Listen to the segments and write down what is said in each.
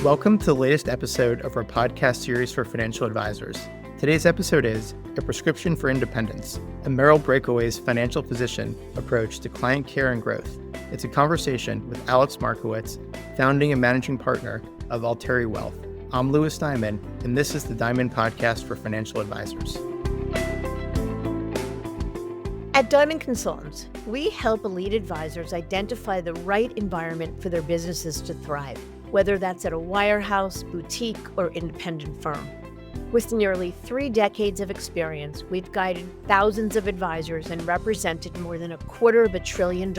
Welcome to the latest episode of our podcast series for financial advisors. Today's episode is A Prescription for Independence, a Merrill Breakaway's financial physician approach to client care and growth. It's a conversation with Alex Markowitz, founding and managing partner of Alteri Wealth. I'm Louis Diamond, and this is the Diamond Podcast for Financial Advisors. At Diamond Consultants, we help elite advisors identify the right environment for their businesses to thrive, whether that's at a wirehouse, boutique, or independent firm. With nearly 3 decades of experience, we've guided thousands of advisors and represented more than $250 billion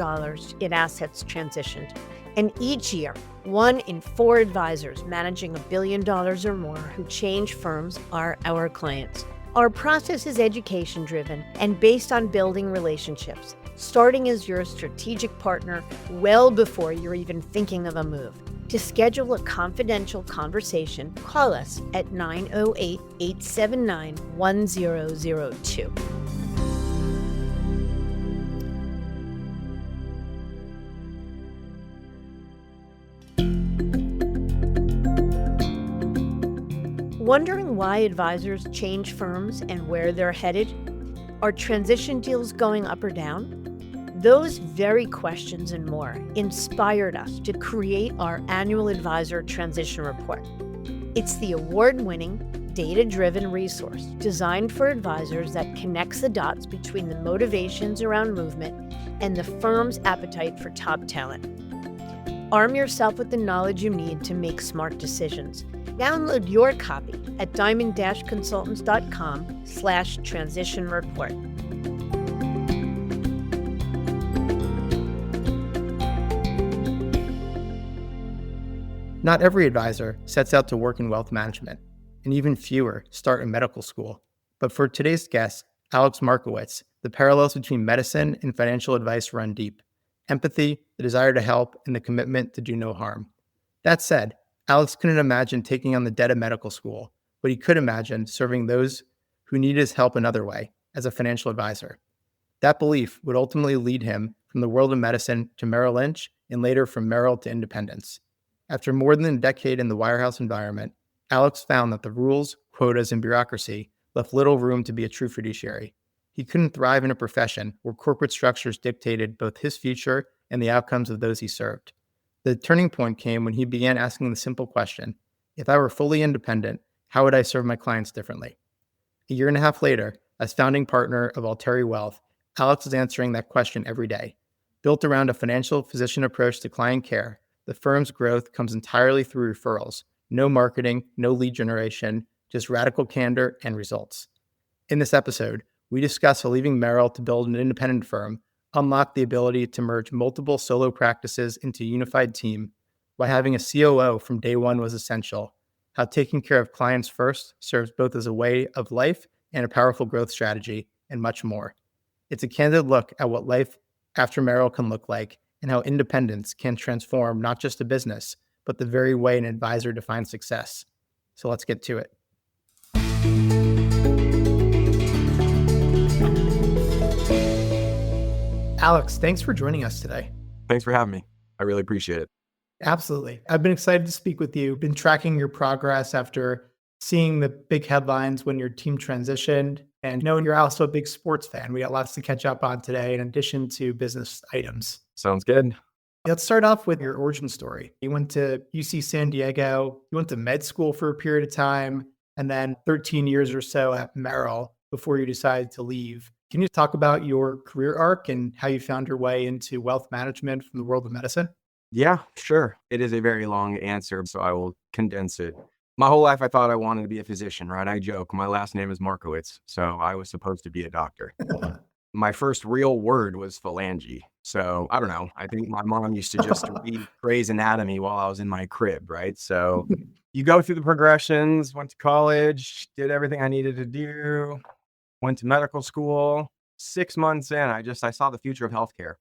in assets transitioned. And each year, 1 in 4 advisors managing $1 billion or more who change firms are our clients. Our process is education-driven and based on building relationships, starting as your strategic partner well before you're even thinking of a move. To schedule a confidential conversation, call us at 908-879-1002. Wondering why advisors change firms and where they're headed? Are transition deals going up or down? Those very questions and more inspired us to create our annual Advisor Transition Report. It's the award-winning, data-driven resource designed for advisors that connects the dots between the motivations around movement and the firm's appetite for top talent. Arm yourself with the knowledge you need to make smart decisions. Download your copy at diamond-consultants.com/transition report. Not every advisor sets out to work in wealth management, and even fewer start in medical school. But for today's guest, Alex Markowitz, the parallels between medicine and financial advice run deep. Empathy, the desire to help, and the commitment to do no harm. That said, Alex couldn't imagine taking on the debt of medical school, but he could imagine serving those who needed his help another way, as a financial advisor. That belief would ultimately lead him from the world of medicine to Merrill Lynch, and later from Merrill to independence. After more than a decade in the wirehouse environment, Alex found that the rules, quotas, and bureaucracy left little room to be a true fiduciary. He couldn't thrive in a profession where corporate structures dictated both his future and the outcomes of those he served. The turning point came when he began asking the simple question, if I were fully independent, how would I serve my clients differently? A year and a half later, as founding partner of Alteri Wealth, Alex is answering that question every day. Built around a financial physician approach to client care, the firm's growth comes entirely through referrals. No marketing, no lead generation, just radical candor and results. In this episode, we discuss how leaving Merrill to build an independent firm unlocked the ability to merge multiple solo practices into a unified team, why having a COO from day one was essential, how taking care of clients first serves both as a way of life and a powerful growth strategy, and much more. It's a candid look at what life after Merrill can look like, and how independence can transform not just a business, but the very way an advisor defines success. So let's get to it. Alex, thanks for joining us today. Thanks for having me. I really appreciate it. Absolutely. I've been excited to speak with you. Been tracking your progress after seeing the big headlines when your team transitioned, and knowing you're also a big sports fan. We got lots to catch up on today in addition to business items. Sounds good. Let's start off with your origin story. You went to UC San Diego, you went to med school for a period of time, and then 13 years or so at Merrill before you decided to leave. Can you talk about your career arc and how you found your way into wealth management from the world of medicine? Yeah, sure. It is a very long answer, so I will condense it. My whole life, I thought I wanted to be a physician, right? I joke. My last name is Markowitz, so I was supposed to be a doctor. My first real word was phalange. So I don't know. I think my mom used to just read Grey's Anatomy while I was in my crib, right? So you go through the progressions, went to college, did everything I needed to do, went to medical school. 6 months in, I saw the future of healthcare.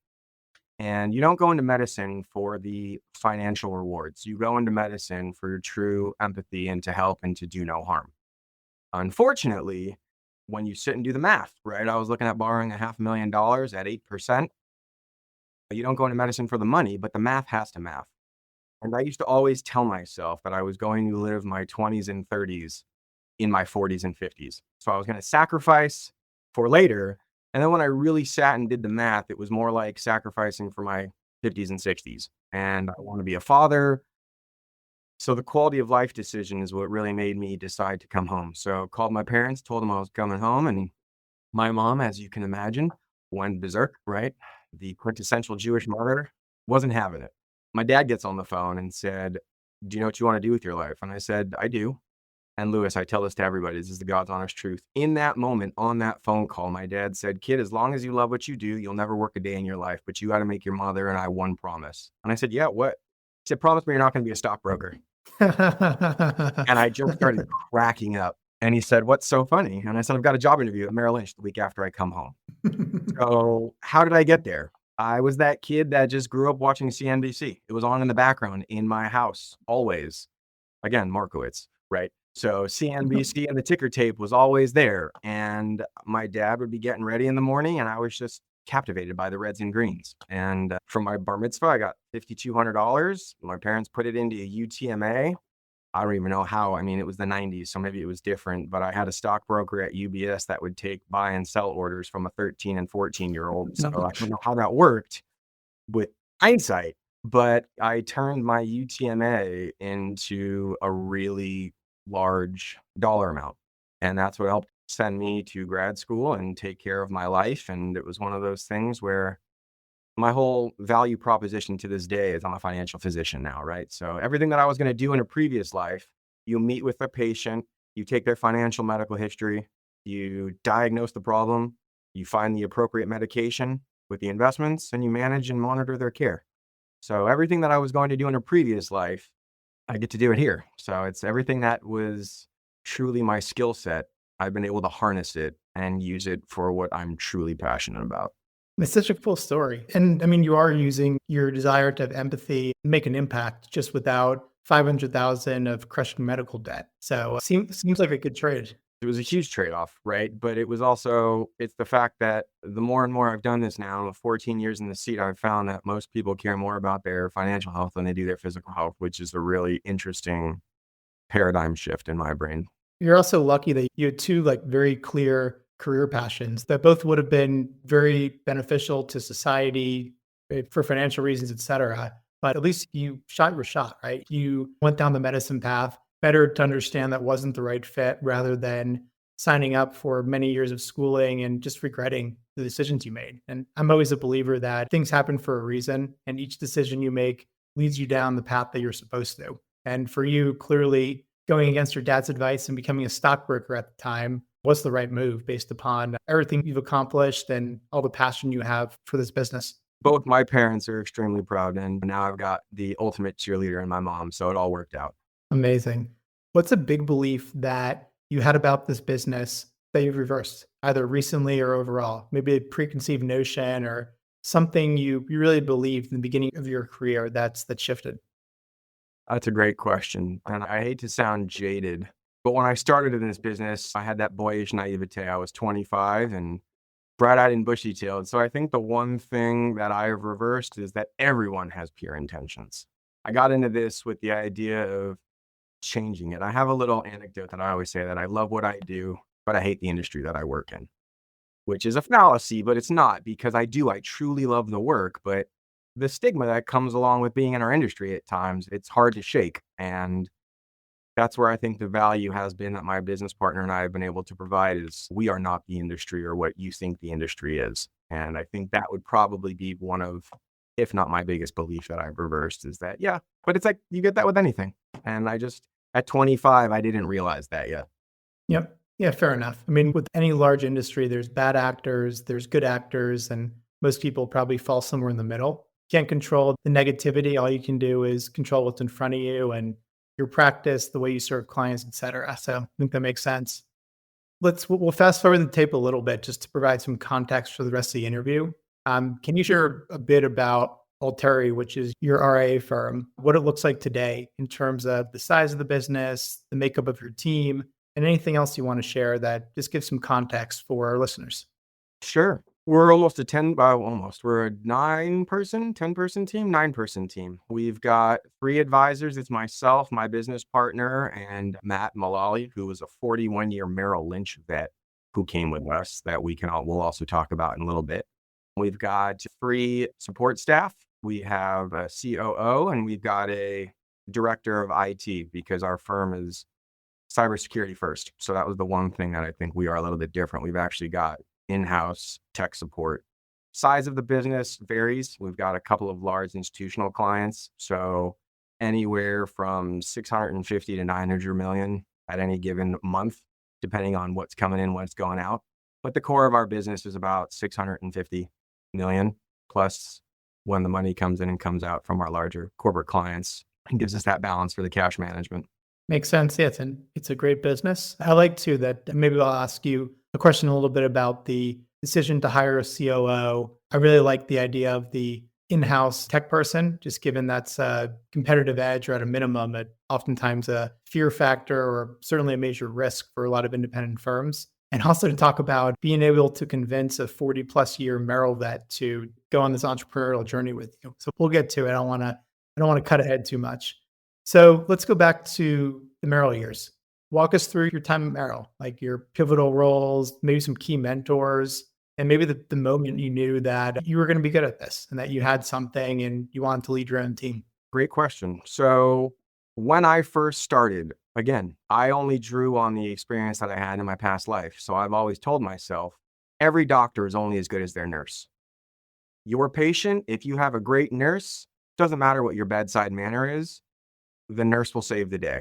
And you don't go into medicine for the financial rewards. You go into medicine for your true empathy and to help and to do no harm. Unfortunately, when you sit and do the math, right? I was looking at borrowing $500,000 at 8%. You don't go into medicine for the money, but the math has to math. And I used to always tell myself that I was going to live my 20s and 30s in my 40s and 50s. So I was going to sacrifice for later. And then when I really sat and did the math, it was more like sacrificing for my 50s and 60s. And I want to be a father. So the quality of life decision is what really made me decide to come home. So called my parents, told them I was coming home, and my mom, as you can imagine, went berserk, right? The quintessential Jewish mother wasn't having it. My dad gets on the phone and said, "Do you know what you want to do with your life?" And I said, "I do." And Lewis, I tell this to everybody, this is the God's honest truth. In that moment, on that phone call, my dad said, "Kid, as long as you love what you do, you'll never work a day in your life, but you got to make your mother and I one promise." And I said, "Yeah, what?" He said, "Promise me you're not going to be a stockbroker." And I just started cracking up. And he said, "What's so funny?" And I said, "I've got a job interview at Merrill the week after I come home." So how did I get there? I was that kid that just grew up watching CNBC. It was on in the background in my house, always. Again, Markowitz, right? So CNBC and the ticker tape was always there. And my dad would be getting ready in the morning, and I was just captivated by the reds and greens. And from my bar mitzvah, I got $5,200. My parents put it into a UTMA. I don't even know how. I mean, it was the 90s, so maybe it was different. But I had a stockbroker at UBS that would take buy and sell orders from a 13 and 14-year-old. So I don't know how that worked with hindsight. But I turned my UTMA into a really large dollar amount. And that's what helped send me to grad school and take care of my life. And it was one of those things where my whole value proposition to this day is I'm a financial physician now, right? So everything that I was going to do in a previous life, you meet with a patient, you take their financial medical history, you diagnose the problem, you find the appropriate medication with the investments, and you manage and monitor their care. So everything that I was going to do in a previous life, I get to do it here. So it's everything that was truly my skill set. I've been able to harness it and use it for what I'm truly passionate about. It's such a cool story. And I mean, you are using your desire to have empathy, make an impact just without 500,000 of crushing medical debt. So seems like a good trade. It was a huge trade-off, right? But it was also, it's the fact that the more and more I've done this now, with 14 years in the seat, I've found that most people care more about their financial health than they do their physical health, which is a really interesting paradigm shift in my brain. You're also lucky that you had two like very clear career passions that both would have been very beneficial to society for financial reasons, et cetera. But at least you shot your shot, right? You went down the medicine path, better to understand that wasn't the right fit rather than signing up for many years of schooling and just regretting the decisions you made. And I'm always a believer that things happen for a reason, and each decision you make leads you down the path that you're supposed to. And for you, clearly going against your dad's advice and becoming a stockbroker at the time was the right move based upon everything you've accomplished and all the passion you have for this business. Both my parents are extremely proud, and now I've got the ultimate cheerleader in my mom, so it all worked out. Amazing. What's a big belief that you had about this business that you've reversed, either recently or overall? Maybe a preconceived notion or something you really believed in the beginning of your career that shifted? That's a great question. And I hate to sound jaded, but when I started in this business, I had that boyish naivete. I was 25 and bright-eyed and bushy-tailed. So I think the one thing that I've reversed is that everyone has pure intentions. I got into this with the idea of changing it. I have a little anecdote that I always say that I love what I do, but I hate the industry that I work in, which is a fallacy, but it's not, because I truly love the work, but the stigma that comes along with being in our industry at times, it's hard to shake. And that's where I think the value has been that my business partner and I have been able to provide is we are not the industry or what you think the industry is. And I think that would probably be one of, if not my biggest belief that I've reversed, is that, yeah, but it's like you get that with anything. And at 25, I didn't realize that yet. Yep. Yeah, fair enough. I mean, with any large industry, there's bad actors, there's good actors, and most people probably fall somewhere in the middle. Can't control the negativity. All you can do is control what's in front of you and your practice, the way you serve clients, et cetera. So I think that makes sense. We'll fast forward the tape a little bit just to provide some context for the rest of the interview. Can you share a bit about Alteri, which is your RIA firm, what it looks like today in terms of the size of the business, the makeup of your team, and anything else you want to share that just gives some context for our listeners? Sure. We're almost a 10, almost. We're a 9-person, 10-person team, 9-person team. We've got 3 advisors. It's myself, my business partner, and Matt Mullally, who was a 41-year Merrill Lynch vet who came with us that we'll also talk about in a little bit. We've got 3 support staff. We have a COO, and we've got a director of IT because our firm is cybersecurity first. So that was the one thing that I think we are a little bit different. We've actually got in-house tech support. Size of the business varies. We've got a couple of large institutional clients. So anywhere from 650 to 900 million at any given month, depending on what's coming in, what's going out. But the core of our business is about 650 million plus when the money comes in and comes out from our larger corporate clients and gives us that balance for the cash management. Makes sense. Yeah, it's a great business. I like too that maybe I'll ask you a question a little bit about the decision to hire a COO. I really like the idea of the in-house tech person, just given that's a competitive edge or at a minimum, oftentimes a fear factor or certainly a major risk for a lot of independent firms. And also to talk about being able to convince a 40 plus year Merrill vet to go on this entrepreneurial journey with you. So we'll get to it. I don't want to cut ahead too much. So let's go back to the Merrill years. Walk us through your time at Merrill, like your pivotal roles, maybe some key mentors, and maybe the moment you knew that you were going to be good at this and that you had something and you wanted to lead your own team. Great question. So when I first started, again, I only drew on the experience that I had in my past life. So I've always told myself, every doctor is only as good as their nurse. Your patient, if you have a great nurse, doesn't matter what your bedside manner is, the nurse will save the day.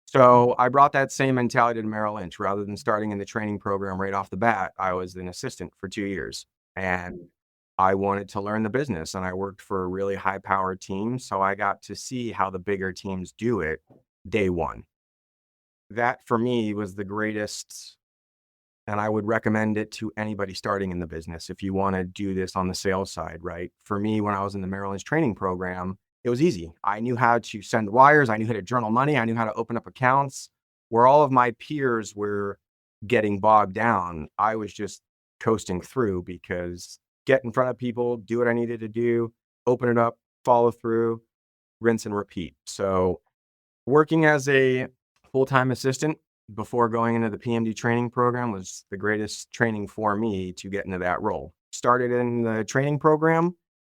So I brought that same mentality to Merrill Lynch. Rather than starting in the training program right off the bat, I was an assistant for 2 years and I wanted to learn the business, and I worked for a really high powered team. So I got to see how the bigger teams do it day one. That for me was the greatest. And I would recommend it to anybody starting in the business if you want to do this on the sales side, right? For me, when I was in the Merrill Lynch training program, it was easy. I knew how to send wires. I knew how to journal money. I knew how to open up accounts. Where all of my peers were getting bogged down, I was just coasting through because get in front of people, do what I needed to do, open it up, follow through, rinse and repeat. So working as a full-time assistant before going into the PMD training program was the greatest training for me to get into that role. Started in the training program.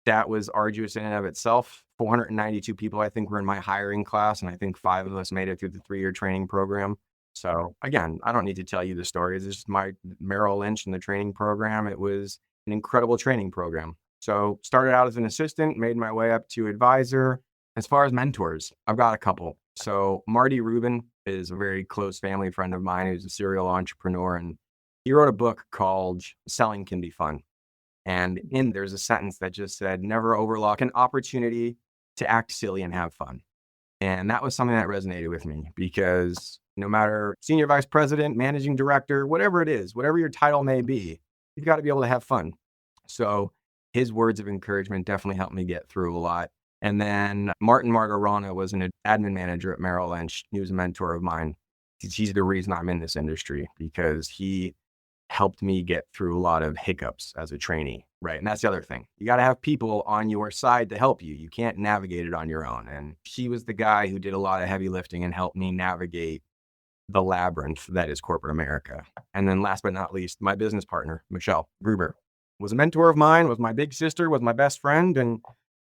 That was arduous in and of itself. 492 people, I think, were in my hiring class, and I think 5 of us made it through the 3-year training program. So again, I don't need to tell you the stories. It's just my Merrill Lynch in the training program. It was an incredible training program. So started out as an assistant, made my way up to advisor. As far as mentors, I've got a couple. So Marty Rubin is a very close family friend of mine who's a serial entrepreneur, and he wrote a book called Selling Can Be Fun. And in there's a sentence that just said, never overlook an opportunity to act silly and have fun. And that was something that resonated with me because no matter senior vice president, managing director, whatever it is, whatever your title may be, you've got to be able to have fun. So his words of encouragement definitely helped me get through a lot. And then Martin Margarona was an admin manager at Merrill Lynch. He was a mentor of mine. He's the reason I'm in this industry because he helped me get through a lot of hiccups as a trainee, right? And that's the other thing. You got to have people on your side to help you. You can't navigate it on your own. And he was the guy who did a lot of heavy lifting and helped me navigate the labyrinth that is corporate America. And then last but not least, my business partner, Michelle Gruber, was a mentor of mine, was my big sister, was my best friend. And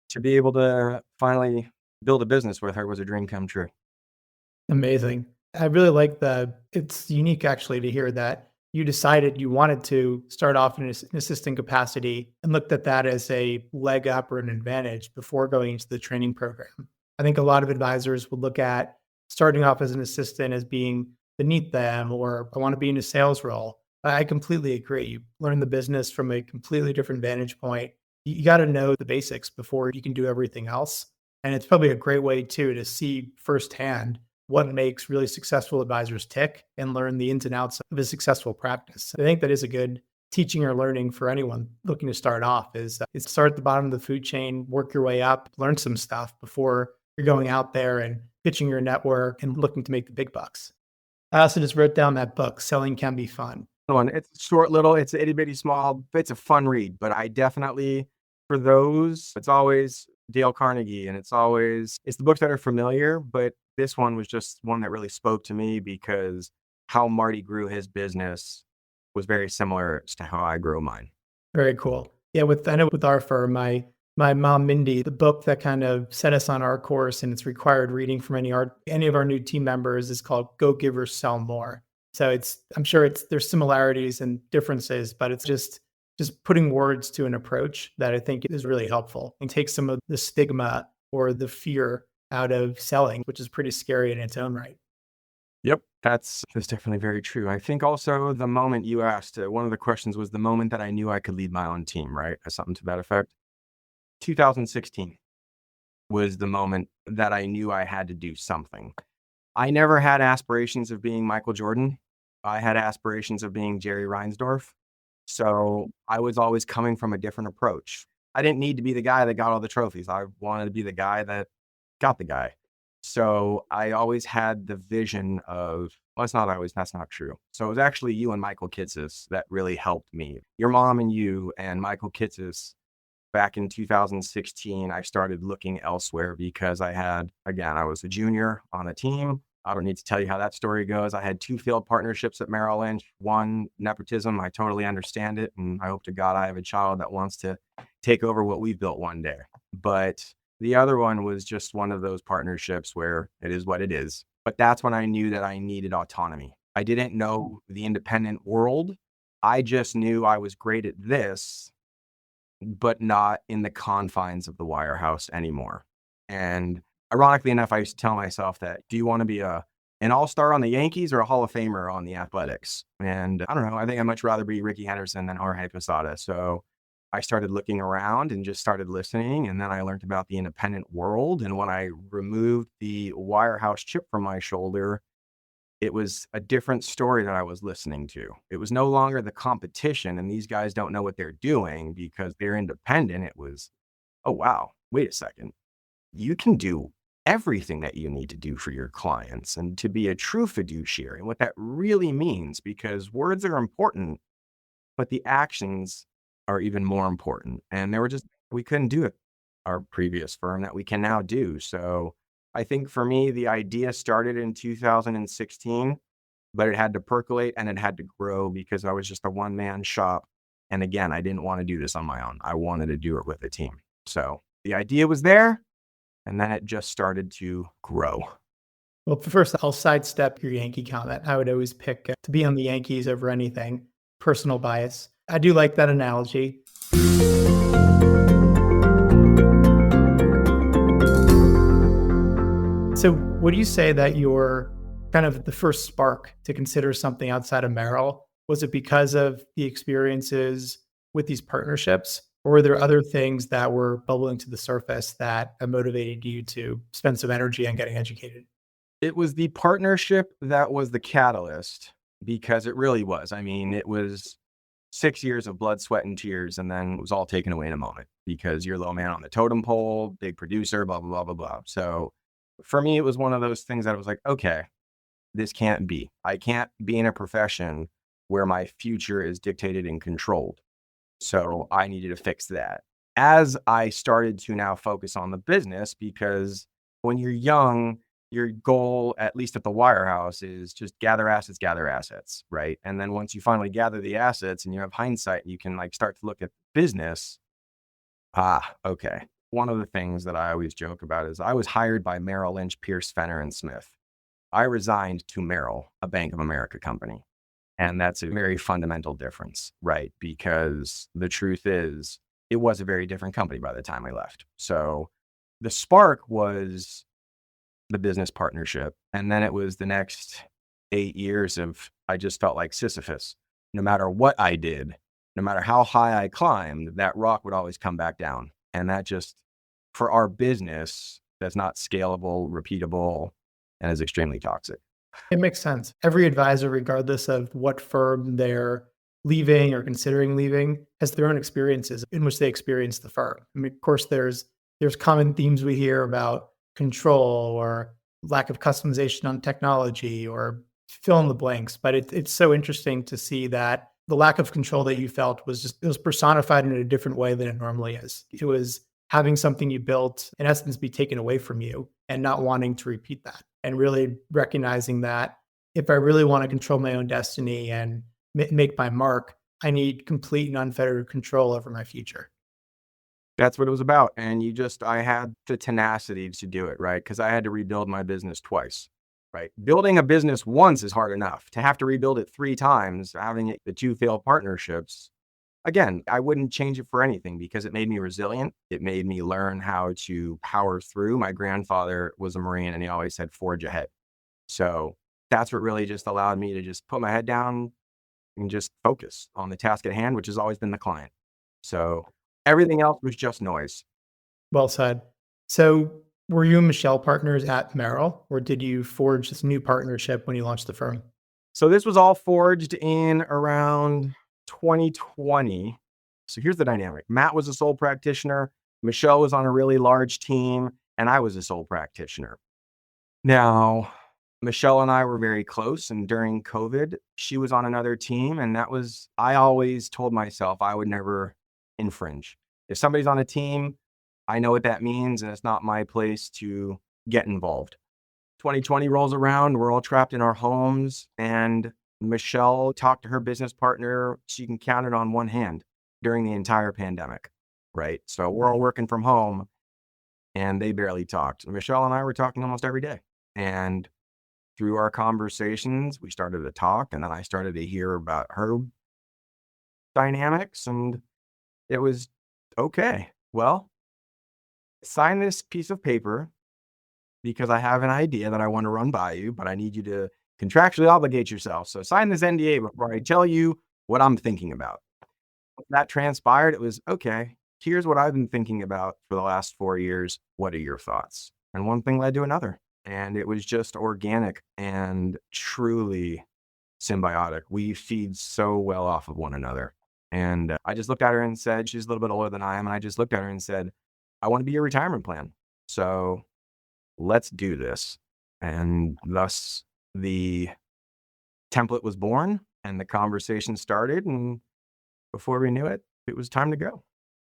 to be able to finally build a business with her was a dream come true. Amazing. I really like it's unique actually to hear that you decided you wanted to start off in an assistant capacity and looked at that as a leg up or an advantage before going into the training program. I think a lot of advisors would look at starting off as an assistant as being beneath them, or I want to be in a sales role. I completely agree. You learn the business from a completely different vantage point. You got to know the basics before you can do everything else. And it's probably a great way too to see firsthand what makes really successful advisors tick and learn the ins and outs of a successful practice. I think that is a good teaching or learning for anyone looking to start off is start at the bottom of the food chain, work your way up, learn some stuff before you're going out there and pitching your network and looking to make the big bucks. I also just wrote down that book, Selling Can Be Fun. one. It's short, little, it's itty bitty small, but it's a fun read. But I definitely, for those, it's always Dale Carnegie, and it's the books that are familiar. But this one was just one that really spoke to me because how Marty grew his business was very similar to how I grew mine. Very cool. Yeah, I know with our firm, my mom Mindy, the book that kind of set us on our course and it's required reading from any of our new team members is called Go Givers Sell More. So I'm sure there's similarities and differences, but it's just putting words to an approach that I think is really helpful and takes some of the stigma or the fear out of selling, which is pretty scary in its own right. Yep, that's definitely very true. I think also the moment you asked, one of the questions was the moment that I knew I could lead my own team, right? Or something to that effect. 2016 was the moment that I knew I had to do something. I never had aspirations of being Michael Jordan. I had aspirations of being Jerry Reinsdorf. So I was always coming from a different approach. I didn't need to be the guy that got all the trophies. I wanted to be the guy that got the guy. So I always had the vision of, well, that's not true. So it was actually you and Michael Kitces that really helped me. Your mom and you and Michael Kitces. Back in 2016, I started looking elsewhere because I was a junior on a team. I don't need to tell you how that story goes. I had 2 failed partnerships at Merrill Lynch. One, nepotism. I totally understand it. And I hope to God I have a child that wants to take over what we've built one day. But the other one was just one of those partnerships where it is what it is. But that's when I knew that I needed autonomy. I didn't know the independent world. I just knew I was great at this, but not in the confines of the wirehouse anymore. And ironically enough, I used to tell myself that, do you want to be an all-star on the Yankees or a Hall of Famer on the Athletics? And I don't know, I think I'd much rather be Ricky Henderson than Jorge Posada. So I started looking around and just started listening. And then I learned about the independent world. And when I removed the wirehouse chip from my shoulder, it was a different story that I was listening to. It was no longer the competition and these guys don't know what they're doing because they're independent. It was, oh, wow, wait a second. You can do everything that you need to do for your clients and to be a true fiduciary and what that really means, because words are important, but the actions are even more important. And we couldn't do it our previous firm that we can now do. So I think for me, the idea started in 2016, but it had to percolate and it had to grow because I was just a one-man shop. And again, I didn't want to do this on my own. I wanted to do it with a team. So the idea was there, and then it just started to grow. Well, first, I'll sidestep your Yankee comment. I would always pick to be on the Yankees over anything. Personal bias. I do like that analogy. So would you say that your kind of the first spark to consider something outside of Merrill, was it because of the experiences with these partnerships? Or were there other things that were bubbling to the surface that motivated you to spend some energy on getting educated? It was the partnership that was the catalyst, because it really was. I mean, it was 6 years of blood, sweat, and tears, and then it was all taken away in a moment because you're low man on the totem pole, big producer, blah, blah, blah, blah, blah. So for me, it was one of those things that I was like, okay, this can't be. I can't be in a profession where my future is dictated and controlled. So I needed to fix that. As I started to now focus on the business, because when you're young, your goal, at least at the wirehouse, is just gather assets, right? And then once you finally gather the assets and you have hindsight, you can start to look at business. Okay. One of the things that I always joke about is I was hired by Merrill Lynch, Pierce, Fenner, and Smith. I resigned to Merrill, a Bank of America company. And that's a very fundamental difference, right? Because the truth is, it was a very different company by the time I left. So the spark was the business partnership. And then it was the next 8 years of, I just felt like Sisyphus. No matter what I did, no matter how high I climbed, that rock would always come back down. And that just, for our business, that's not scalable, repeatable, and is extremely toxic. It makes sense. Every advisor, regardless of what firm they're leaving or considering leaving, has their own experiences in which they experience the firm. I mean, of course, there's common themes we hear about control or lack of customization on technology or fill in the blanks, but it's so interesting to see that the lack of control that you felt was just, it was personified in a different way than it normally is. It was having something you built, in essence, be taken away from you and not wanting to repeat that. And really recognizing that if I really want to control my own destiny and make my mark, I need complete and unfettered control over my future. That's what it was about. And I had the tenacity to do it, right? Because I had to rebuild my business twice, right? Building a business once is hard enough. To have to rebuild it 3 times, having the 2 failed partnerships, again, I wouldn't change it for anything because it made me resilient. It made me learn how to power through. My grandfather was a Marine and he always said, forge ahead. So that's what really just allowed me to just put my head down and just focus on the task at hand, which has always been the client. So everything else was just noise. Well said. So were you and Michelle partners at Merrill, or did you forge this new partnership when you launched the firm? So this was all forged in around 2020. So here's the dynamic. Matt was a sole practitioner. Michelle was on a really large team, and I was a sole practitioner. Now, Michelle and I were very close, and during COVID, she was on another team, and I always told myself I would never infringe. If somebody's on a team, I know what that means, and it's not my place to get involved. 2020 rolls around, we're all trapped in our homes, and Michelle talked to her business partner. She can count it on one hand during the entire pandemic, right? So we're all working from home, and they barely talked. Michelle and I were talking almost every day. And through our conversations, we started to talk, and then I started to hear about her dynamics, and it was okay. Well, sign this piece of paper because I have an idea that I want to run by you, but I need you to contractually obligate yourself. So sign this NDA before I tell you what I'm thinking about. That transpired. It was okay. Here's what I've been thinking about for the last 4 years. What are your thoughts? And one thing led to another. And it was just organic and truly symbiotic. We feed so well off of one another. And I just looked at her and said, she's a little bit older than I am. And I just looked at her and said, I want to be your retirement plan. So let's do this. And thus the template was born and the conversation started. And before we knew it, it was time to go.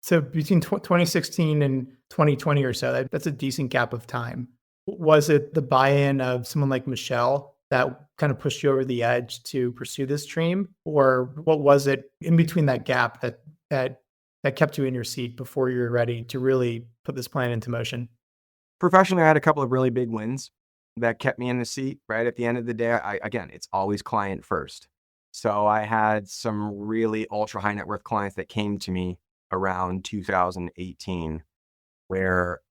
So between 2016 and 2020 or so, that's a decent gap of time. Was it the buy-in of someone like Michelle that kind of pushed you over the edge to pursue this dream? Or what was it in between that gap that kept you in your seat before you were ready to really put this plan into motion? Professionally, I had a couple of really big wins that kept me in the seat, right? At the end of the day, again, it's always client first. So I had some really ultra high net worth clients that came to me around 2018 where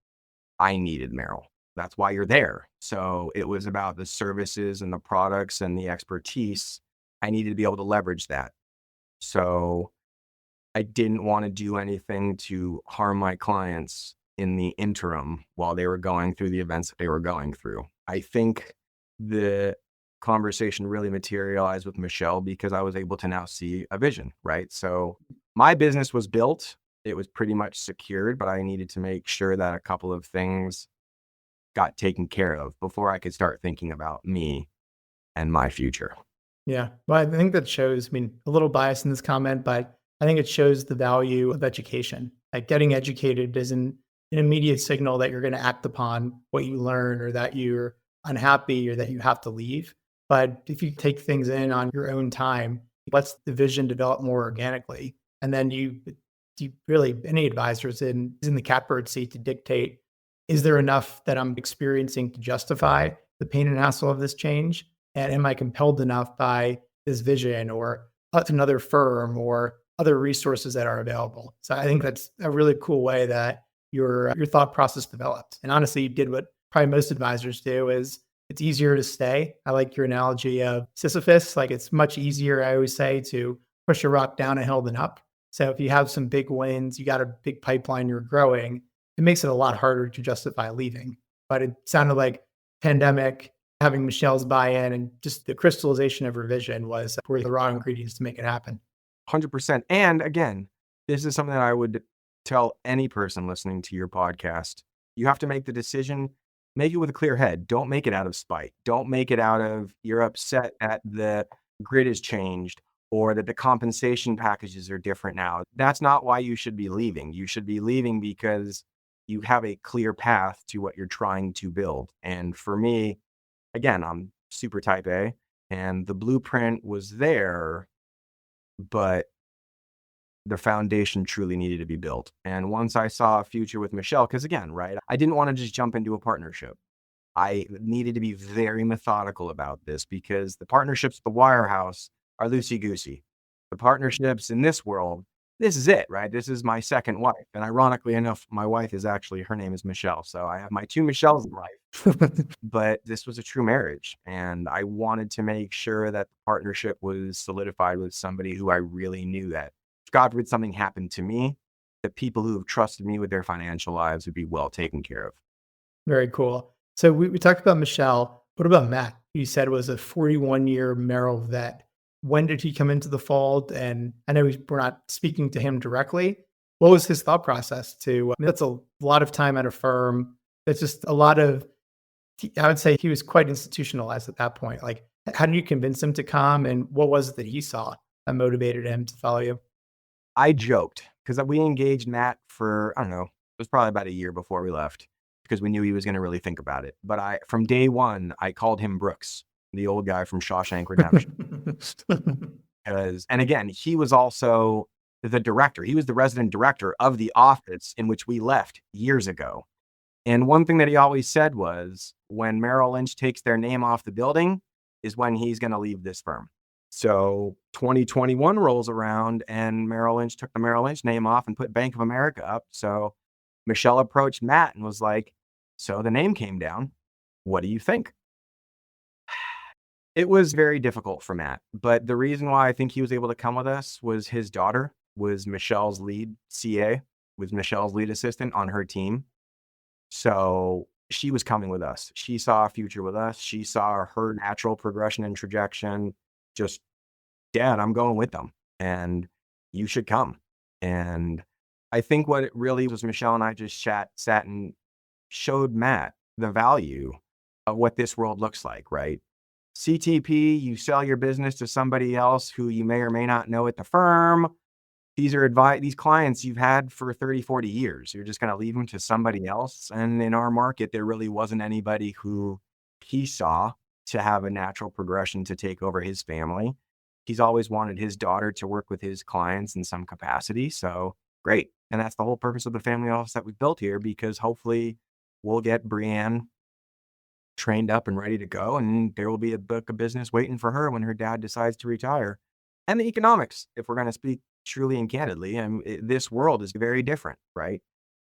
I needed Merrill. That's why you're there. So it was about the services and the products and the expertise. I needed to be able to leverage that. So I didn't want to do anything to harm my clients in the interim while they were going through the events that they were going through. I think the conversation really materialized with Michelle because I was able to now see a vision, right? So my business was built. It was pretty much secured, but I needed to make sure that a couple of things got taken care of before I could start thinking about me and my future. Yeah. Well, I think that shows, a little bias in this comment, but I think it shows the value of education. Like getting educated isn't an immediate signal that you're going to act upon what you learn or that you're unhappy or that you have to leave. But if you take things in on your own time, lets the vision develop more organically. And then you really, any advisors is in the catbird seat to dictate, is there enough that I'm experiencing to justify the pain and hassle of this change? And am I compelled enough by this vision or another firm or other resources that are available? So I think that's a really cool way that your thought process developed. And honestly, you did what probably most advisors do is it's easier to stay. I like your analogy of Sisyphus. Like it's much easier, I always say, to push a rock down a hill than up. So if you have some big wins, you got a big pipeline, you're growing, it makes it a lot harder to justify leaving. But it sounded like pandemic, having Michelle's buy-in and just the crystallization of her vision were the raw ingredients to make it happen. 100%. And again, this is something that I would tell any person listening to your podcast. You have to make the decision Make it with a clear head. Don't make it out of spite. Don't make it out of you're upset at the grid has changed or that the compensation packages are different now. That's not why you should be leaving. You should be leaving because you have a clear path to what you're trying to build. And for me, again, I'm super type A, and the blueprint was there, but the foundation truly needed to be built. And once I saw a future with Michelle, because again, right, I didn't want to just jump into a partnership. I needed to be very methodical about this because the partnerships at the wirehouse are loosey goosey. The partnerships in this world, this is it, right? This is my second wife. And ironically enough, my wife is actually, her name is Michelle. So I have my two Michelles in life, but this was a true marriage. And I wanted to make sure that the partnership was solidified with somebody who I really knew that if God forbid something happened to me, the people who have trusted me with their financial lives would be well taken care of. Very cool. So we talked about Michelle. What about Matt? You said was a 41-year Merrill vet. When did he come into the fold? And I know we're not speaking to him directly. What was his thought process to, I mean, that's a lot of time at a firm. That's just a lot of, I would say he was quite institutionalized at that point. Like, how did you convince him to come? And what was it that he saw that motivated him to follow you? I joked because we engaged Matt for, I don't know, it was probably about a year before we left because we knew he was going to really think about it. But from day one, I called him Brooks, the old guy from Shawshank Redemption. And again, he was also the director. He was the resident director of the office in which we left years ago. And one thing that he always said was when Merrill Lynch takes their name off the building is when he's going to leave this firm. So 2021 rolls around and Merrill Lynch took the Merrill Lynch name off and put Bank of America up. So Michelle approached Matt and was like, so the name came down. What do you think? It was very difficult for Matt, but the reason why I think he was able to come with us was his daughter was Michelle's lead CA, was Michelle's lead assistant on her team. So she was coming with us. She saw a future with us. She saw her natural progression and trajectory. Just, Dad, I'm going with them and you should come. And I think what it really was, Michelle and I just sat and showed Matt the value of what this world looks like, right? CTP, you sell your business to somebody else who you may or may not know at the firm. These are these clients you've had for 30, 40 years. You're just going to leave them to somebody else. And in our market, there really wasn't anybody who he saw to have a natural progression to take over his family. He's always wanted his daughter to work with his clients in some capacity. So great. And that's the whole purpose of the family office that we've built here, because hopefully we'll get Brianne trained up and ready to go. And there will be a book of business waiting for her when her dad decides to retire. And the economics, if we're going to speak truly and candidly, and this world is very different, right?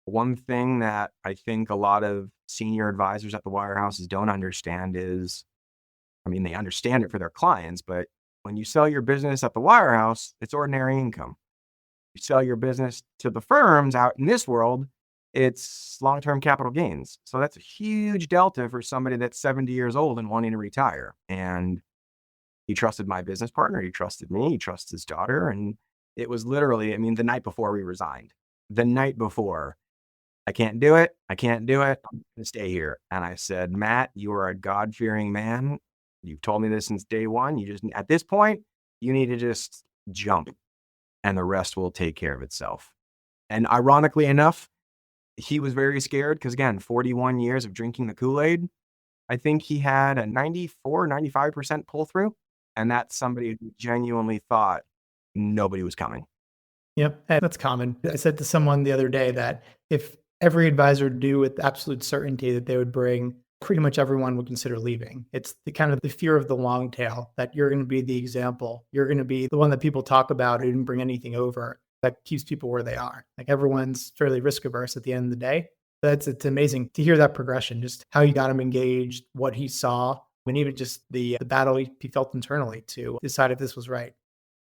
One thing that I think a lot of senior advisors at the wirehouses don't understand is, I mean, they understand it for their clients, but when you sell your business at the wirehouse, it's ordinary income. You sell your business to the firms out in this world, it's long-term capital gains. So that's a huge delta for somebody that's 70 years old and wanting to retire. And he trusted my business partner. He trusted me. He trusts his daughter. And it was literally, I mean, the night before we resigned, the night before, I can't do it. I can't do it. I'm going to stay here. And I said, Matt, you are a God-fearing man. You've told me this since day one. You just, at this point, you need to just jump and the rest will take care of itself. And ironically enough, he was very scared because, again, 41 years of drinking the Kool-Aid. I think he had a 94, 95% pull through. And that's somebody who genuinely thought nobody was coming. Yep, and that's common. I said to someone the other day that if every advisor knew with absolute certainty that they would bring, pretty much everyone would consider leaving. It's the kind of the fear of the long tail, that you're going to be the example. You're going to be the one that people talk about who didn't bring anything over, that keeps people where they are. Like, everyone's fairly risk averse at the end of the day. It's amazing to hear that progression, just how you got him engaged, what he saw, and even just the battle he felt internally to decide if this was right.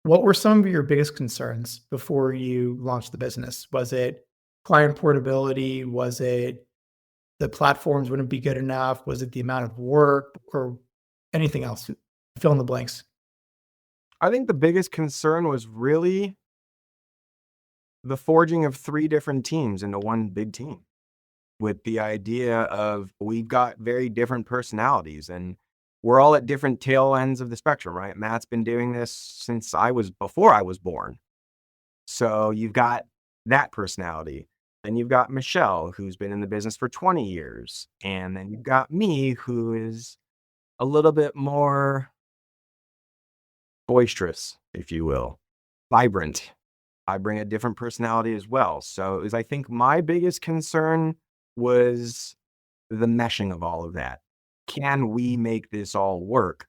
What were some of your biggest concerns before you launched the business? Was it client portability? Was it the platforms wouldn't be good enough? Was it the amount of work or anything else? Fill in the blanks. I think the biggest concern was really the forging of three different teams into one big team. with the idea of we've got very different personalities and we're all at different tail ends of the spectrum, right? Matt's been doing this since before I was born. So you've got that personality. Then you've got Michelle, who's been in the business for 20 years. And then you've got me, who is a little bit more boisterous, if you will, vibrant. I bring a different personality as well. So I think my biggest concern was the meshing of all of that. Can we make this all work?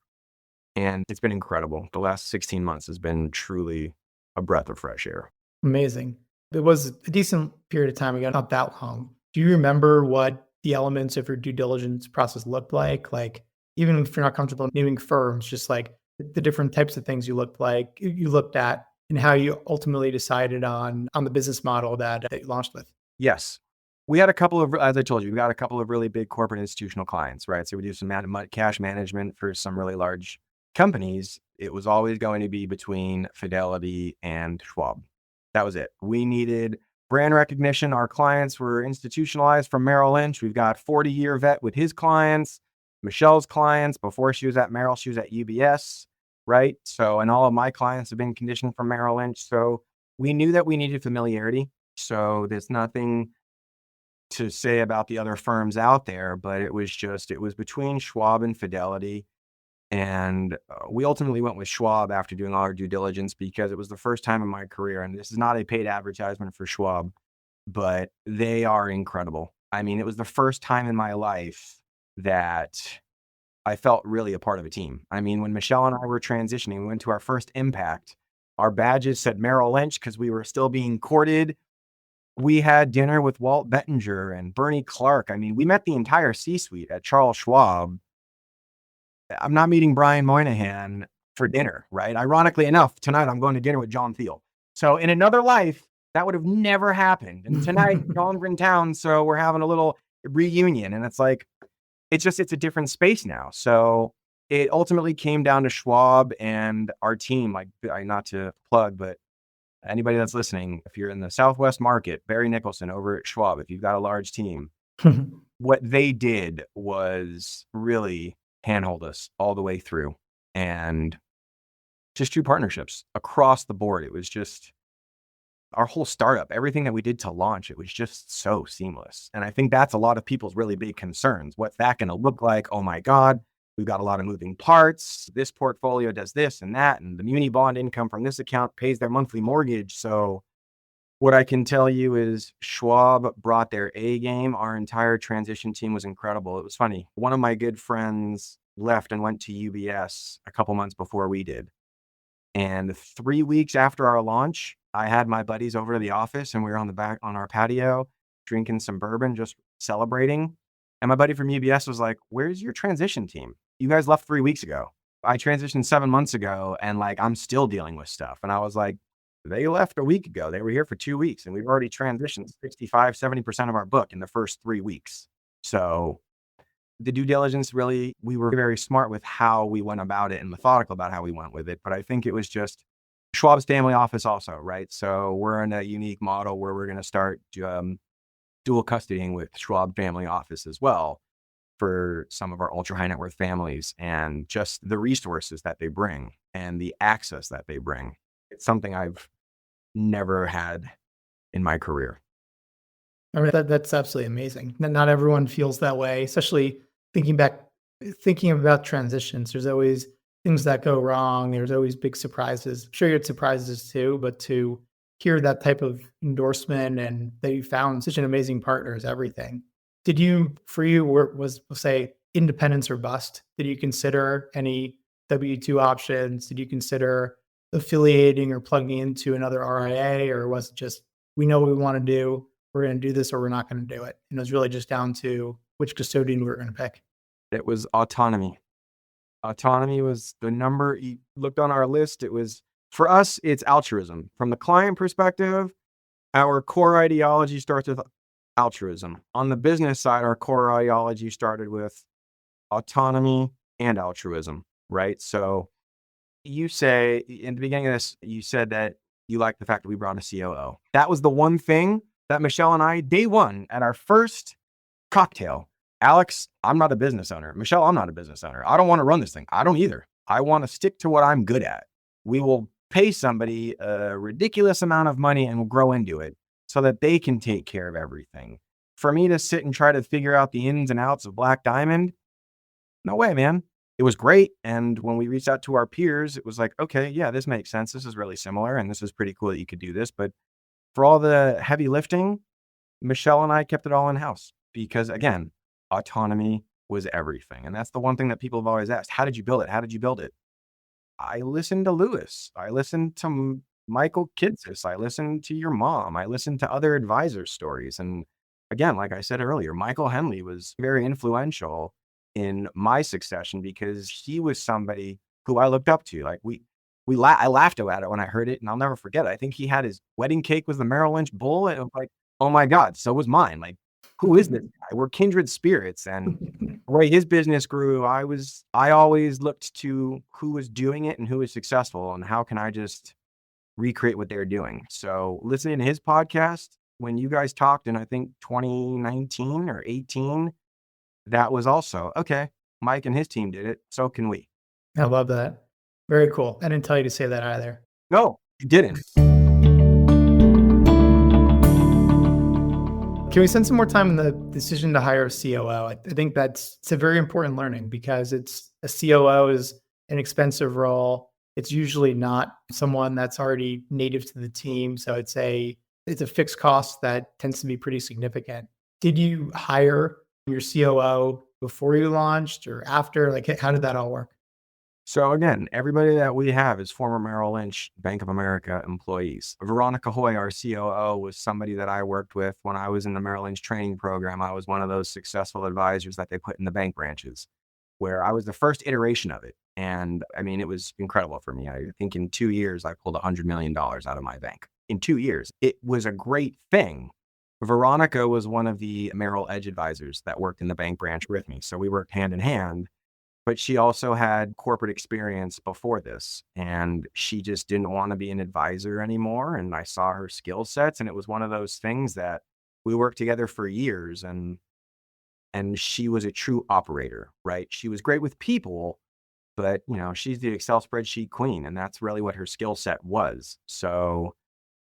And it's been incredible. The last 16 months has been truly a breath of fresh air. Amazing. It was a decent period of time ago, not that long. Do you remember what the elements of your due diligence process looked like? Like, even if you're not comfortable naming firms, just like the different types of things you looked at, and how you ultimately decided on the business model that you launched with. Yes. We had a couple of, as I told you, we got a couple of really big corporate institutional clients, right? So we do some cash management for some really large companies. It was always going to be between Fidelity and Schwab. That was it. We needed brand recognition. Our clients were institutionalized from Merrill Lynch. We've got 40-year vet with his clients, Michelle's clients. Before she was at Merrill, she was at UBS, right? So, and all of my clients have been conditioned from Merrill Lynch. So we knew that we needed familiarity. So there's nothing to say about the other firms out there, but it was between Schwab and Fidelity. And we ultimately went with Schwab after doing all our due diligence because it was the first time in my career, and this is not a paid advertisement for Schwab, but they are incredible. I mean, it was the first time in my life that I felt really a part of a team. I mean, when Michelle and I were transitioning, we went to our first Impact. Our badges said Merrill Lynch because we were still being courted. We had dinner with Walt Bettinger and Bernie Clark. I mean, we met the entire C-suite at Charles Schwab. I'm not meeting Brian Moynihan for dinner, right? Ironically enough, tonight I'm going to dinner with John Thiel. So in another life, that would have never happened. And tonight, John's in town, so we're having a little reunion. And it's like, it's a different space now. So it ultimately came down to Schwab and our team, like, not to plug, but anybody that's listening, if you're in the Southwest market, Barry Nicholson over at Schwab, if you've got a large team, what they did was really handhold us all the way through, and just true partnerships across the board. It was just our whole startup, everything that we did to launch, it was just so seamless. And I think that's a lot of people's really big concerns. What's that going to look like? Oh my God, we've got a lot of moving parts. This portfolio does this and that, and the muni bond income from this account pays their monthly mortgage. So what I can tell you is Schwab brought their A game. Our entire transition team was incredible. It was funny. One of my good friends left and went to UBS a couple months before we did. And 3 weeks after our launch, I had my buddies over to the office and we were on our patio, drinking some bourbon, just celebrating. And my buddy from UBS was like, "Where's your transition team? You guys left 3 weeks ago." I transitioned 7 months ago and like, I'm still dealing with stuff. And I was like, they left a week ago. They were here for 2 weeks and we've already transitioned 65, 70% of our book in the first 3 weeks. So the due diligence, really, we were very smart with how we went about it and methodical about how we went with it. But I think it was just Schwab's family office also, right? So we're in a unique model where we're going to start dual custodying with Schwab family office as well for some of our ultra high net worth families, and just the resources that they bring and the access that they bring. It's something I've never had in my career. I mean, that's absolutely amazing. Not everyone feels that way, especially thinking about transitions. There's always things that go wrong. There's always big surprises. I'm sure you had surprises too, but to hear that type of endorsement and that you found such an amazing partner is everything. Was say independence or bust? Did you consider any W-2 options? Did you consider affiliating or plugging into another RIA, or was it just, we know what we want to do, we're going to do this, or we're not going to do it? And it was really just down to which custodian we were going to pick. It was autonomy. Autonomy was the number. You looked on our list. It was, for us, it's altruism. From the client perspective, our core ideology starts with altruism. On the business side, our core ideology started with autonomy and altruism, right? So you say, in the beginning of this, you said that you liked the fact that we brought a COO. That was the one thing that Michelle and I, day one, at our first cocktail. Alex, I'm not a business owner. Michelle, I'm not a business owner. I don't want to run this thing. I don't either. I want to stick to what I'm good at. We will pay somebody a ridiculous amount of money and we'll grow into it so that they can take care of everything. For me to sit and try to figure out the ins and outs of Black Diamond, no way, man. It was great. And when we reached out to our peers, it was like, okay, yeah, this makes sense. This is really similar. And this is pretty cool that you could do this. But for all the heavy lifting, Michelle and I kept it all in house because, again, autonomy was everything. And that's the one thing that people have always asked. How did you build it? How did you build it? I listened to Lewis. I listened to Michael Kitsis. I listened to your mom. I listened to other advisor stories. And again, like I said earlier, Michael Henley was very influential in my succession because he was somebody who I looked up to. Like I laughed at it when I heard it, and I'll never forget it. I think he had his wedding cake was the Merrill Lynch bull, and it was like, oh my God, so was mine. Like, who is this guy? We're kindred spirits. And the way his business grew, I always looked to who was doing it and who was successful, and how can I just recreate what they're doing. So listening to his podcast when you guys talked in, I think 2019 or 18, that was also, okay, Mike and his team did it, so can we. I love that. Very cool. I didn't tell you to say that either. No, you didn't. Can we spend some more time on the decision to hire a COO? I think it's a very important learning because a COO is an expensive role. It's usually not someone that's already native to the team. So it's a fixed cost that tends to be pretty significant. Did you hire your COO before you launched or after? Like, how did that all work? So again, everybody that we have is former Merrill Lynch, Bank of America employees. Veronica Hoy, our COO, was somebody that I worked with when I was in the Merrill Lynch training program. I was one of those successful advisors that they put in the bank branches, where I was the first iteration of it. And I mean, it was incredible for me. I think in 2 years, I pulled $100 million out of my bank. In 2 years, it was a great thing. Veronica was one of the Merrill Edge advisors that worked in the bank branch with me. So we worked hand in hand. But she also had corporate experience before this, and she just didn't want to be an advisor anymore. And I saw her skill sets, and it was one of those things that we worked together for years, and she was a true operator, right? She was great with people, but she's the Excel spreadsheet queen, and that's really what her skill set was. So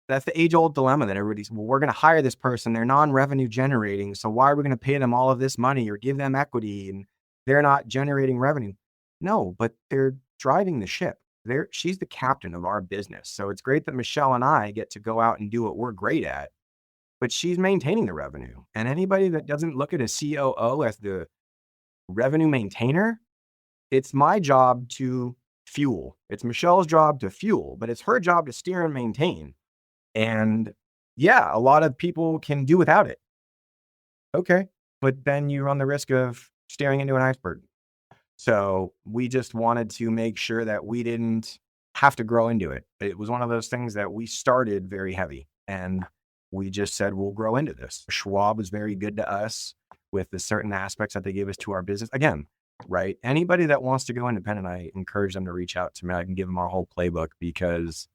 that's the age-old dilemma that everybody's, well, we're going to hire this person. They're non-revenue generating, so why are we going to pay them all of this money or give them equity? And they're not generating revenue. No, but they're driving the ship. She's the captain of our business. So it's great that Michelle and I get to go out and do what we're great at, but she's maintaining the revenue. And anybody that doesn't look at a COO as the revenue maintainer, it's my job to fuel. It's Michelle's job to fuel, but it's her job to steer and maintain. And yeah, a lot of people can do without it. Okay, but then you run the risk of staring into an iceberg. So we just wanted to make sure that we didn't have to grow into it. It was one of those things that we started very heavy, and we just said, we'll grow into this. Schwab was very good to us with the certain aspects that they gave us to our business. Again, right? Anybody that wants to go independent, I encourage them to reach out to me. I can give them our whole playbook because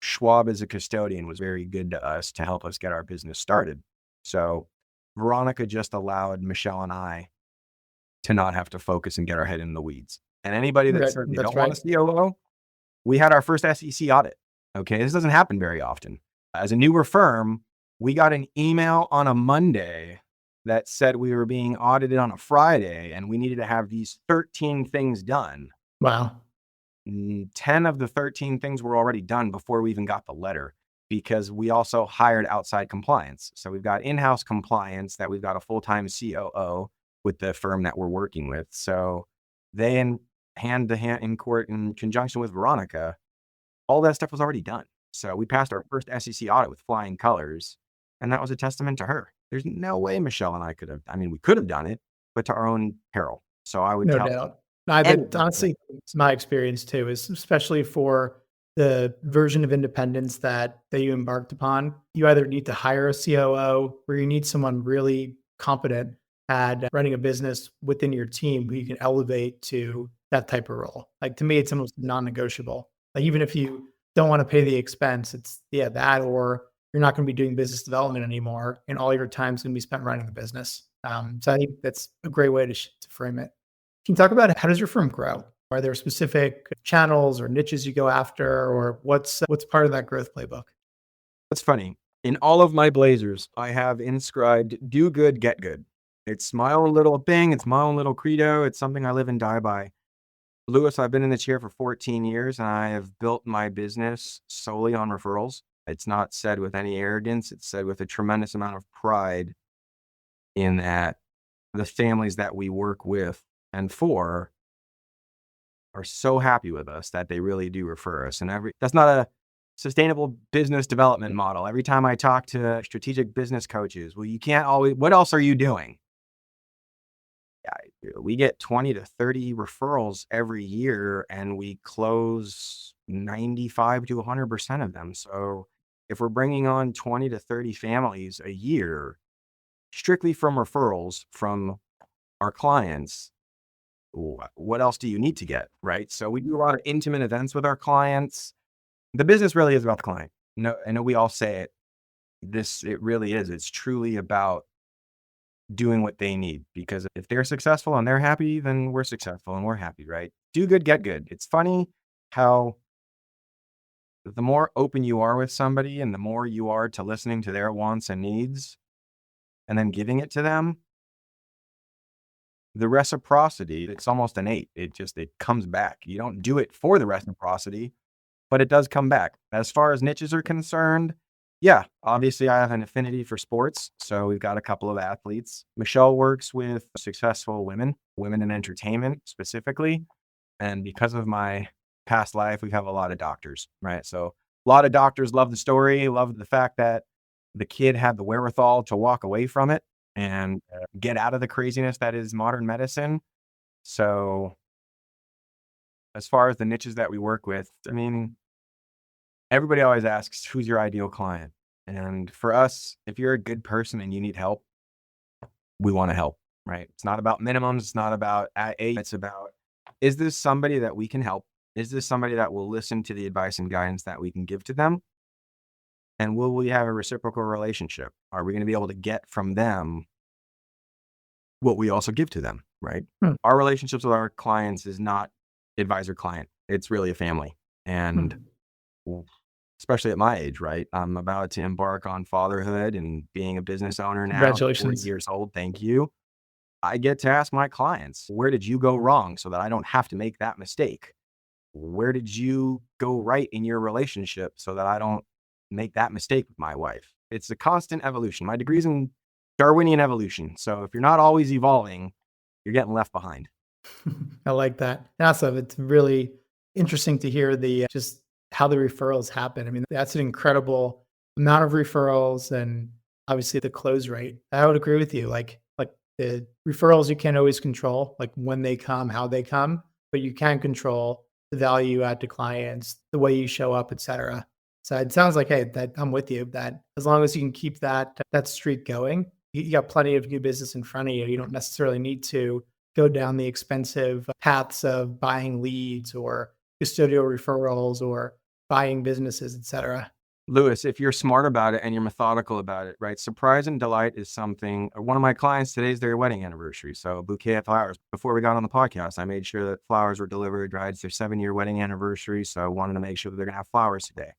Schwab as a custodian was very good to us to help us get our business started. So Veronica just allowed Michelle and I to not have to focus and get our head in the weeds. And anybody that said they don't want a COO, we had our first SEC audit. Okay, this doesn't happen very often. As a newer firm, we got an email on a Monday that said we were being audited on a Friday and we needed to have these 13 things done. Wow. 10 of the 13 things were already done before we even got the letter, because we also hired outside compliance. So we've got in-house compliance that we've got a full-time COO with the firm that we're working with. So they hand to hand in court in conjunction with Veronica, all that stuff was already done. So we passed our first SEC audit with flying colors, and that was a testament to her. There's no way Michelle and I could have, we could have done it, but to our own peril. So I would No doubt. Honestly, it's my experience too, is especially for the version of independence that you embarked upon. You either need to hire a COO or you need someone really competent at running a business within your team who you can elevate to that type of role. Like, to me, it's almost non-negotiable. Like, even if you don't want to pay the expense, it's that, or you're not going to be doing business development anymore, and all your time's going to be spent running the business. So I think that's a great way to frame it. Can you talk about how does your firm grow? Are there specific channels or niches you go after, or what's part of that growth playbook? That's funny. In all of my blazers, I have inscribed do good, get good. It's my own little thing. It's my own little credo. It's something I live and die by. Lewis, I've been in the chair for 14 years and I have built my business solely on referrals. It's not said with any arrogance. It's said with a tremendous amount of pride in that the families that we work with and for are so happy with us that they really do refer us. And that's not a sustainable business development model. Every time I talk to strategic business coaches, well, you can't always, what else are you doing? Yeah, we get 20 to 30 referrals every year and we close 95 to 100% of them. So if we're bringing on 20 to 30 families a year, strictly from referrals from our clients, what else do you need to get, right? So we do a lot of intimate events with our clients. The business really is about the client. No, I know we all say it. It really is. It's truly about doing what they need, because if they're successful and they're happy, then we're successful and we're happy, right? Do good, get good. It's funny how the more open you are with somebody and the more you are to listening to their wants and needs and then giving it to them, the reciprocity, it's almost innate. It comes back. You don't do it for the reciprocity, but it does come back. As far as niches are concerned, yeah, obviously I have an affinity for sports. So we've got a couple of athletes. Michelle works with successful women in entertainment specifically. And because of my past life, we have a lot of doctors, right? So a lot of doctors love the story, love the fact that the kid had the wherewithal to walk away from it and get out of the craziness that is modern medicine. So as far as the niches that we work with, I mean, everybody always asks, who's your ideal client? And for us, if you're a good person and you need help, we want to help, right? It's not about minimums. It's not about it's about, is this somebody that we can help? Is this somebody that will listen to the advice and guidance that we can give to them? And will we have a reciprocal relationship? Are we going to be able to get from them what we also give to them, right? Our relationships with our clients is not advisor-client. It's really a family. And especially at my age, right? I'm about to embark on fatherhood and being a business owner now. Congratulations. 40 years old. Thank you. I get to ask my clients, where did you go wrong so that I don't have to make that mistake? Where did you go right in your relationship so that I don't make that mistake with my wife? It's a constant evolution. My degree's in Darwinian evolution. So if you're not always evolving, you're getting left behind. I like that. Awesome. It's really interesting to hear just how the referrals happen. I mean, that's an incredible amount of referrals and obviously the close rate. I would agree with you. Like the referrals, you can't always control, like when they come, how they come, but you can control the value you add to clients, the way you show up, et cetera. So it sounds like, hey, that I'm with you, that as long as you can keep that streak going, you got plenty of new business in front of you. You don't necessarily need to go down the expensive paths of buying leads or custodial referrals or buying businesses, et cetera. Lewis, if you're smart about it and you're methodical about it, right? Surprise and delight is something. One of my clients, today's their wedding anniversary. So a bouquet of flowers. Before we got on the podcast, I made sure that flowers were delivered, right? It's their 7-year wedding anniversary. So I wanted to make sure that they're going to have flowers today.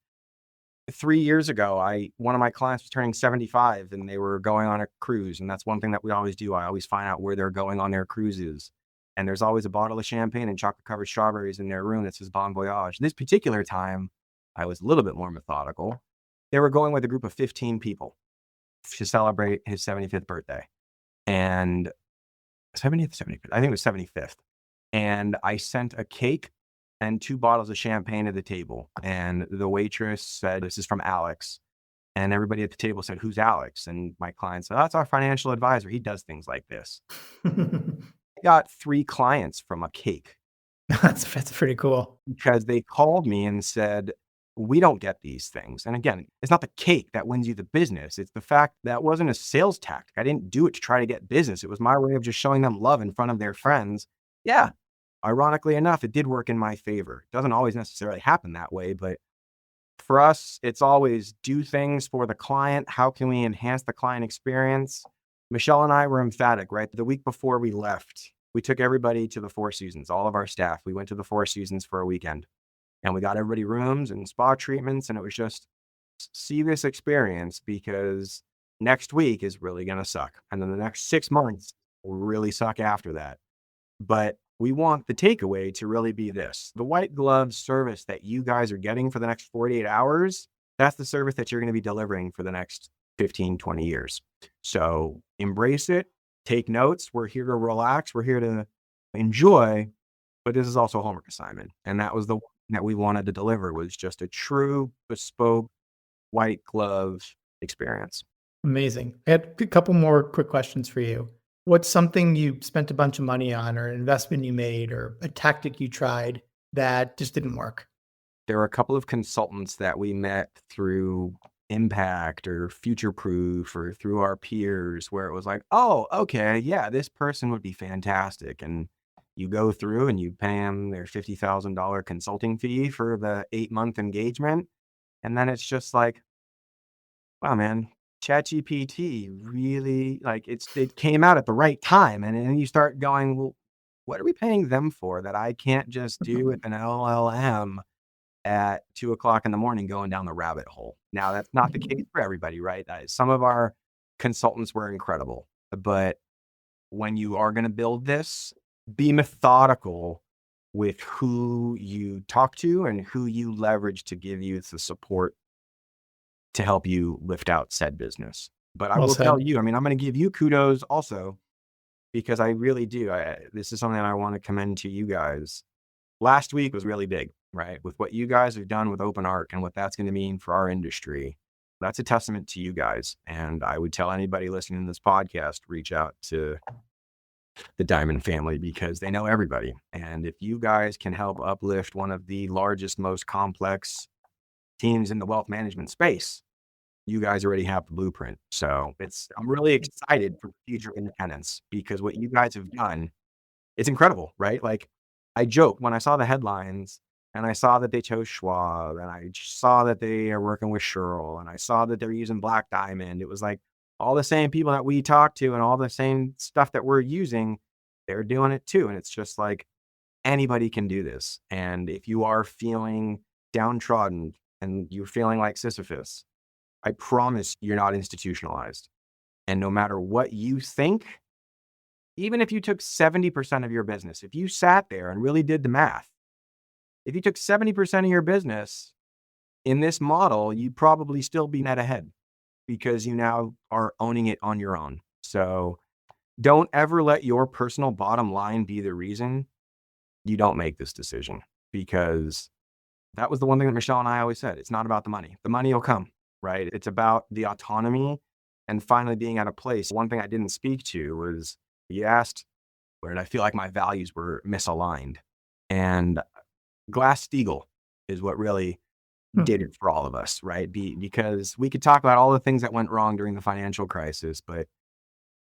3 years ago, one of my clients was turning 75 and they were going on a cruise. And that's one thing that we always do. I always find out where they're going on their cruises. And there's always a bottle of champagne and chocolate covered strawberries in their room that says Bon Voyage. This particular time, I was a little bit more methodical. They were going with a group of 15 people to celebrate his 75th birthday. And 70th, I think it was 75th. And I sent a cake and 2 bottles of champagne to the table. And the waitress said, this is from Alex. And everybody at the table said, who's Alex? And my client said, that's our financial advisor. He does things like this. I got 3 clients from a cake. That's pretty cool. Because they called me and said, we don't get these things. And again, it's not the cake that wins you the business. It's the fact that wasn't a sales tactic. I didn't do it to try to get business. It was my way of just showing them love in front of their friends. Yeah. Ironically enough, it did work in my favor. It doesn't always necessarily happen that way, but For us, it's always do things for the client. How can we enhance the client experience? Michelle and I were emphatic, right? The week before we left, we took everybody to the Four Seasons, all of our staff. We went to the Four Seasons for a weekend and we got everybody rooms and spa treatments. And it was just see this experience because next week is really going to suck. And then the next 6 months will really suck after that. But we want the takeaway to really be this. The white glove service that you guys are getting for the next 48 hours, that's the service that you're going to be delivering for the next 15, 20 years. So embrace it, take notes. We're here to relax. We're here to enjoy, but this is also a homework assignment. And that was the one that we wanted to deliver was just a true bespoke white glove experience. Amazing. I had a couple more quick questions for you. What's something you spent a bunch of money on or an investment you made or a tactic you tried that just didn't work? There were a couple of consultants that we met through Impact or Future Proof or through our peers where it was like, oh, okay, yeah, this person would be fantastic. And you go through and you pay them their $50,000 consulting fee for the 8-month engagement. And then it's just like, wow, man, ChatGPT really it came out at the right time. And then you start going, well, what are we paying them for that I can't just do with an LLM at 2:00 in the morning going down the rabbit hole? Now, that's not the case for everybody, right? Some of our consultants were incredible, but when you are going to build this, be methodical with who you talk to and who you leverage to give you the support to help you lift out said business. But I Well will tell said. you, I mean, I'm going to give you kudos also because I really do. This is something that I want to commend to you guys. Last week was really big, right? With what you guys have done with Open Arc and what that's going to mean for our industry. That's a testament to you guys. And I would tell anybody listening to this podcast, reach out to the Diamond family because they know everybody. And if you guys can help uplift one of the largest, most complex teams in the wealth management space, you guys already have the blueprint. So I'm really excited for future independence because what you guys have done, it's incredible, right? Like I joke when I saw the headlines and I saw that they chose Schwab and I saw that they are working with Sherrill and I saw that they're using Black Diamond. It was like all the same people that we talk to and all the same stuff that we're using, they're doing it too. And it's just like anybody can do this. And if you are feeling downtrodden and you're feeling like Sisyphus, I promise you're not institutionalized. And no matter what you think, even if you took 70% of your business, if you sat there and really did the math, if you took 70% of your business in this model, you'd probably still be net ahead because you now are owning it on your own. So don't ever let your personal bottom line be the reason you don't make this decision, because that was the one thing that Michelle and I always said. It's not about the money. The money will come, right? It's about the autonomy and finally being at a place. One thing I didn't speak to was you asked, where did I feel like my values were misaligned? And Glass-Steagall is what really did it for all of us, right? Because we could talk about all the things that went wrong during the financial crisis, but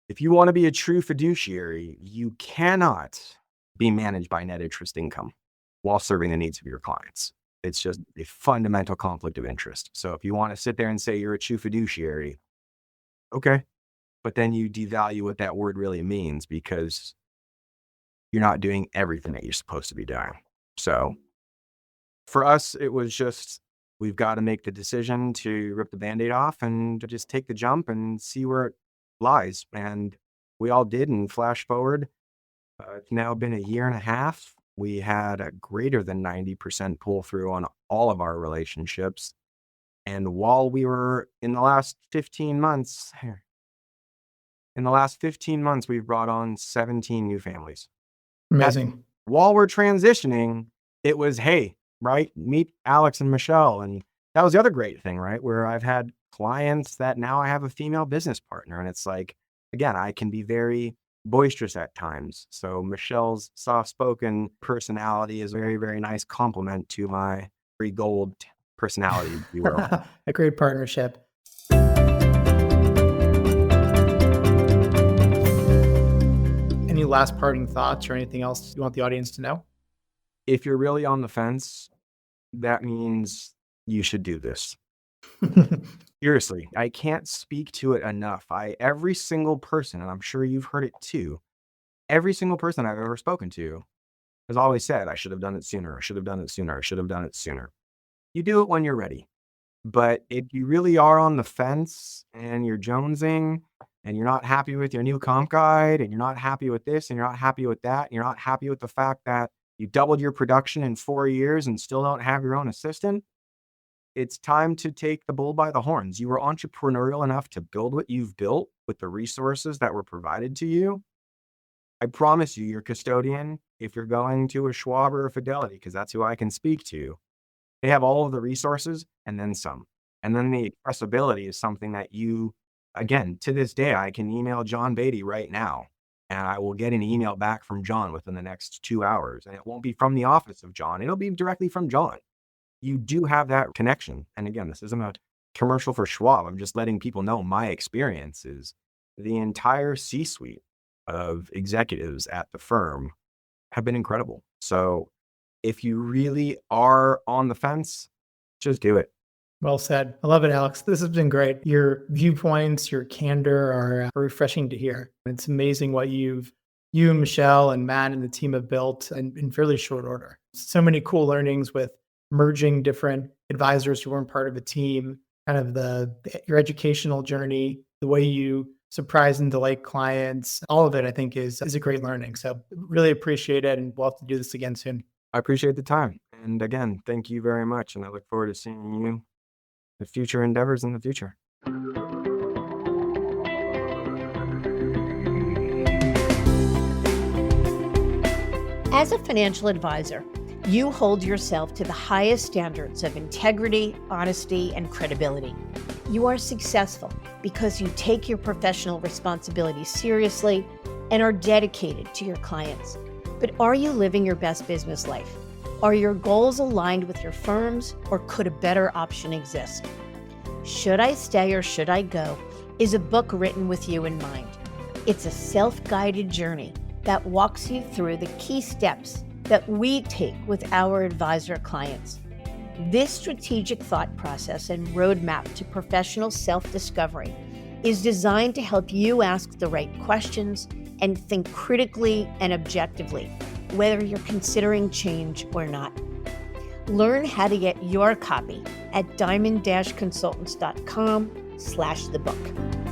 if you want to be a true fiduciary, you cannot be managed by net interest income while serving the needs of your clients. It's just a fundamental conflict of interest. So if you want to sit there and say you're a true fiduciary, okay, but then you devalue what that word really means because you're not doing everything that you're supposed to be doing. So for us, it was just, we've got to make the decision to rip the Band-Aid off and to just take the jump and see where it lies. And we all did. And flash forward, it's now been a year and a half. We had a greater than 90% pull through on all of our relationships. And while we were in the last 15 months, we've brought on 17 new families. Amazing. While we're transitioning, it was, hey, right, meet Alex and Michelle. And that was the other great thing, right? Where I've had clients that now I have a female business partner. And it's like, again, I can be very boisterous at times. So Michelle's soft-spoken personality is a very, very nice complement to my very gold personality, if you will. A great partnership. Any last parting thoughts or anything else you want the audience to know? If you're really on the fence, that means you should do this. Seriously, I can't speak to it enough. Every single person, and I'm sure you've heard it too, every single person I've ever spoken to has always said, I should have done it sooner. I should have done it sooner. I should have done it sooner. You do it when you're ready. But if you really are on the fence and you're jonesing and you're not happy with your new comp guide and you're not happy with this and you're not happy with that, and you're not happy with the fact that you doubled your production in 4 years and still don't have your own assistant, it's time to take the bull by the horns. You were entrepreneurial enough to build what you've built with the resources that were provided to you. I promise you, your custodian, if you're going to a Schwab or a Fidelity, because that's who I can speak to, they have all of the resources and then some. And then the accessibility is something that you, again, to this day, I can email John Beatty right now, and I will get an email back from John within the next 2 hours. And it won't be from the office of John. It'll be directly from John. You do have that connection. And again, this isn't a commercial for Schwab. I'm just letting people know my experience is the entire C-suite of executives at the firm have been incredible. So if you really are on the fence, just do it. Well said. I love it, Alex. This has been great. Your viewpoints, your candor are refreshing to hear. It's amazing what you and Michelle and Matt and the team have built in fairly short order. So many cool learnings with merging different advisors who weren't part of a team, kind of your educational journey, the way you surprise and delight clients, all of it, I think is a great learning. So really appreciate it. And we'll have to do this again soon. I appreciate the time. And again, thank you very much. And I look forward to seeing you, the future endeavors in the future. As a financial advisor, you hold yourself to the highest standards of integrity, honesty, and credibility. You are successful because you take your professional responsibility seriously and are dedicated to your clients. But are you living your best business life? Are your goals aligned with your firm's, or could a better option exist? Should I Stay or Should I Go is a book written with you in mind. It's a self-guided journey that walks you through the key steps that we take with our advisor clients. This strategic thought process and roadmap to professional self-discovery is designed to help you ask the right questions and think critically and objectively, whether you're considering change or not. Learn how to get your copy at diamond-consultants.com/thebook.